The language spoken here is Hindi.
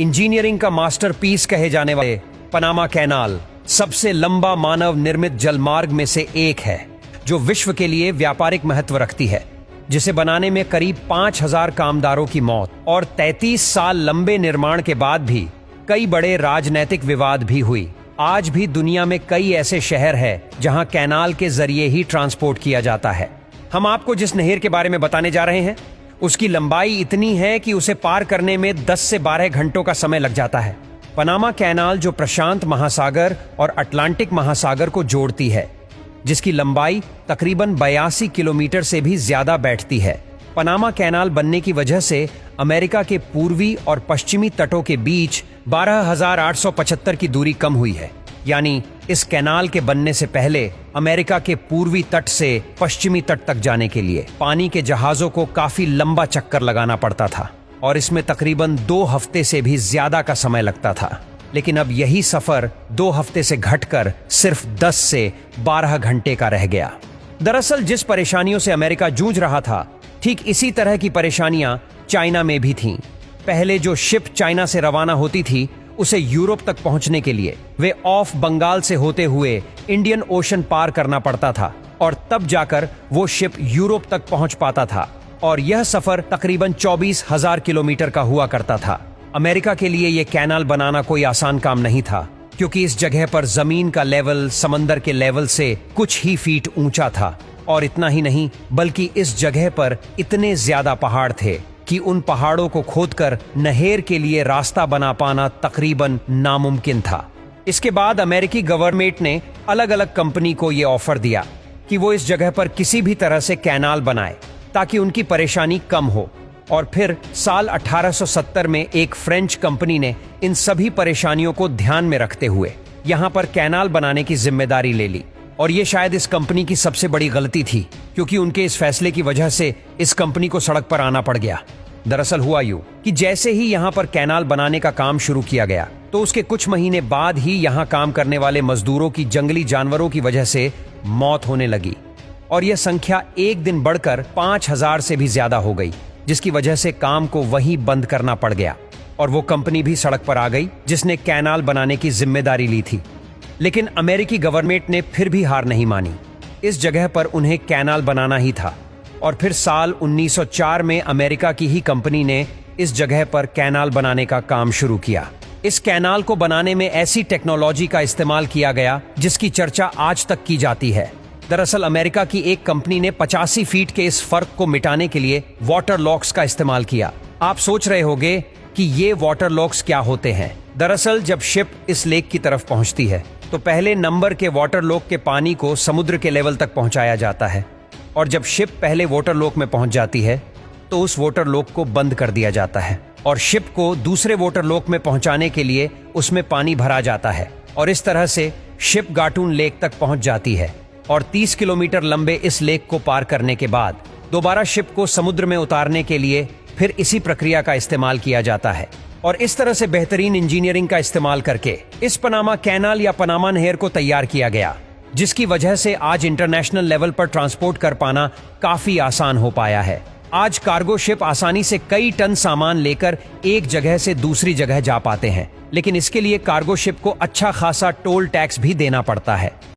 इंजीनियरिंग का मास्टरपीस कहे जाने वाले पनामा कैनाल सबसे लंबा मानव निर्मित जलमार्ग में से एक है, जो विश्व के लिए व्यापारिक महत्व रखती है, जिसे बनाने में करीब 5,000 कामदारों की मौत और 33 साल लंबे निर्माण के बाद भी कई बड़े राजनैतिक विवाद भी हुई। आज भी दुनिया में कई ऐसे शहर हैं जहां कैनाल के जरिए ही ट्रांसपोर्ट किया जाता है। हम आपको जिस नहर के बारे में बताने जा रहे हैं, उसकी लंबाई इतनी है कि उसे पार करने में 10 से 12 घंटों का समय लग जाता है। पनामा कैनाल जो प्रशांत महासागर और अटलांटिक महासागर को जोड़ती है, जिसकी लंबाई तकरीबन 82 किलोमीटर से भी ज्यादा बैठती है। पनामा कैनाल बनने की वजह से अमेरिका के पूर्वी और पश्चिमी तटों के बीच 12,875 की दूरी कम हुई है। यानी इस कैनाल के बनने से पहले अमेरिका के पूर्वी तट से पश्चिमी तट तक जाने के लिए पानी के जहाजों को काफी लंबा चक्कर लगाना पड़ता था और इसमें तकरीबन 2 हफ्ते से भी ज्यादा का समय लगता था। लेकिन अब यही सफर 2 हफ्ते से घटकर सिर्फ 10 से 12 घंटे का रह गया। दरअसल जिस परेशानियों से अमेरिका जूझ रहा था, ठीक इसी तरह की परेशानियां चाइना में भी थीं। पहले जो शिप चाइना से रवाना होती थी, उसे यूरोप तक पहुंचने के लिए वे ऑफ बंगाल से होते हुए इंडियन ओशन पार करना पड़ता था और तब जाकर वो शिप यूरोप तक पहुंच पाता था। और यह सफर तकरीबन 24,000 किलोमीटर का हुआ करता था। अमेरिका के लिए यह कैनाल बनाना कोई आसान काम नहीं था, क्योंकि इस जगह पर जमीन का लेवल समंदर के लेवल से कुछ ही फीट ऊंचा था। और इतना ही नहीं, बल्कि इस जगह पर इतने ज्यादा पहाड़ थे कि उन पहाड़ों को खोदकर नहर के लिए रास्ता बना पाना तकरीबन नामुमकिन था। इसके बाद अमेरिकी गवर्नमेंट ने अलग अलग कंपनी को यह ऑफर दिया कि वो इस जगह पर किसी भी तरह से कैनाल बनाए ताकि उनकी परेशानी कम हो। और फिर साल 1870 में एक फ्रेंच कंपनी ने इन सभी परेशानियों को ध्यान में रखते हुए यहां पर कैनाल बनाने की जिम्मेदारी ले ली। और ये शायद इस कंपनी की सबसे बड़ी गलती थी, क्योंकि उनके इस फैसले की वजह से इस कंपनी को सड़क पर आना पड़ गया। दरअसल हुआ यूं कि जैसे ही यहां पर कैनाल बनाने का काम शुरू किया गया, तो उसके कुछ महीने बाद ही यहां काम करने वाले मजदूरों की जंगली जानवरों की वजह से मौत होने लगी और यह संख्या एक दिन बढ़कर 5,000 से भी ज्यादा हो गई, जिसकी वजह से काम को वहीं बंद करना पड़ गया और वो कंपनी भी सड़क पर आ गई जिसने कैनाल बनाने की जिम्मेदारी ली थी। लेकिन अमेरिकी गवर्नमेंट ने फिर भी हार नहीं मानी। इस जगह पर उन्हें कैनाल बनाना ही था। और फिर साल 1904 में अमेरिका की ही कंपनी ने इस जगह पर कैनाल बनाने का काम शुरू किया। इस कैनाल को बनाने में ऐसी टेक्नोलॉजी का इस्तेमाल किया गया जिसकी चर्चा आज तक की जाती है। दरअसल अमेरिका की एक कंपनी ने 85 फीट के इस फर्क को मिटाने के लिए वाटर लॉक्स का इस्तेमाल किया। आप सोच रहे होंगे कि ये वाटर लॉक्स क्या होते हैं। दरअसल जब शिप इस लेक की तरफ पहुंचती है, तो पहले नंबर के वाटर लॉक के पानी को समुद्र के लेवल तक पहुंचाया जाता है और जब शिप पहले वाटर लॉक में पहुंच जाती है, तो उस वाटर लॉक को बंद कर दिया जाता है और शिप को दूसरे वाटर लॉक में पहुंचाने के लिए उसमें पानी भरा जाता है और इस तरह से शिप गाटून लेक तक पहुंच जाती है। और 30 किलोमीटर लंबे इस लेक को पार करने के बाद दोबारा शिप को समुद्र में उतारने के लिए फिर इसी प्रक्रिया का इस्तेमाल किया जाता है। और इस तरह से बेहतरीन इंजीनियरिंग का इस्तेमाल करके इस पनामा कैनाल या पनामा नहर को तैयार किया गया, जिसकी वजह से आज इंटरनेशनल लेवल पर ट्रांसपोर्ट कर पाना काफी आसान हो पाया है। आज कार्गो शिप आसानी से कई टन सामान लेकर एक जगह से दूसरी जगह जा पाते हैं, लेकिन इसके लिए कार्गो शिप को अच्छा खासा टोल टैक्स भी देना पड़ता है।